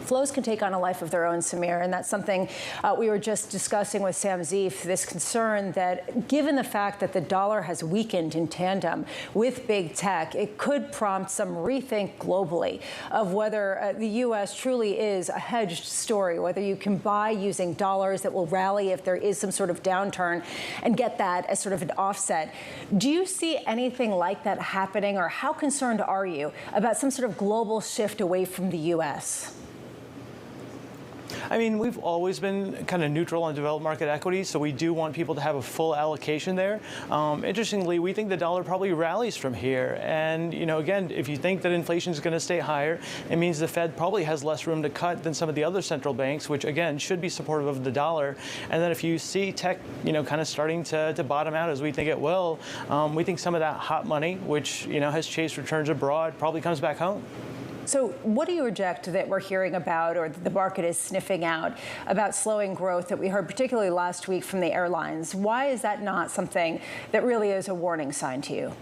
Flows can take on a life of their own, Samir, and that's something we were just discussing with Sam Zeef, this concern that given the fact that the dollar has weakened in tandem with big tech, it could prompt some rethink globally of whether the U.S. truly is a hedged story, whether you can buy using dollars that will rally if there is some sort of downturn and get that as sort of an offset. Do you see anything like that happening, or how concerned are you about some sort of global shift away from the U.S.? I mean, we've always been kind of neutral on developed market equities, so we do want people to have a full allocation there. Interestingly, we think the dollar probably rallies from here. And, you know, again, if you think that inflation is going to stay higher, it means the Fed probably has less room to cut than some of the other central banks, which, again, should be supportive of the dollar. And then if you see tech, you know, kind of starting to bottom out, as we think it will, we think some of that hot money, which, you know, has chased returns abroad, probably comes back home. So what do you reject that we're hearing about, or that the market is sniffing out, about slowing growth that we heard particularly last week from the airlines? Why is that not something that really is a warning sign to you?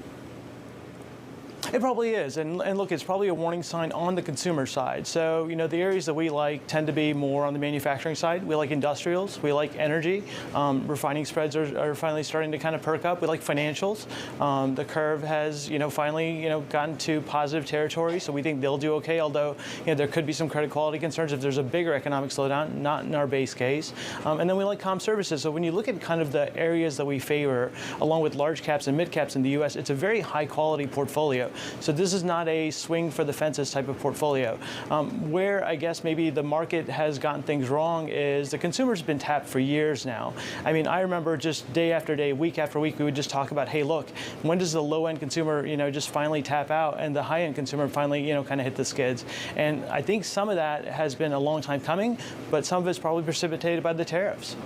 It probably is. And look, it's probably a warning sign on the consumer side. So, you know, the areas that we like tend to be more on the manufacturing side. We like industrials. We like energy. Refining spreads are finally starting to kind of perk up. We like financials. The curve has, you know, finally, you know, gotten to positive territory. So we think they'll do okay, although, you know, there could be some credit quality concerns if there's a bigger economic slowdown, not in our base case. And then we like comm services. So when you look at kind of the areas that we favor, along with large caps and mid caps in the U.S., it's a very high quality portfolio. So this is not a swing for the fences type of portfolio. Where I guess maybe the market has gotten things wrong is the consumer's been tapped for years now. I mean, I remember just day after day, week after week, we would just talk about, hey, look, when does the low-end consumer, you know, just finally tap out and the high-end consumer finally, you know, kind of hit the skids? And I think some of that has been a long time coming, but some of it's probably precipitated by the tariffs.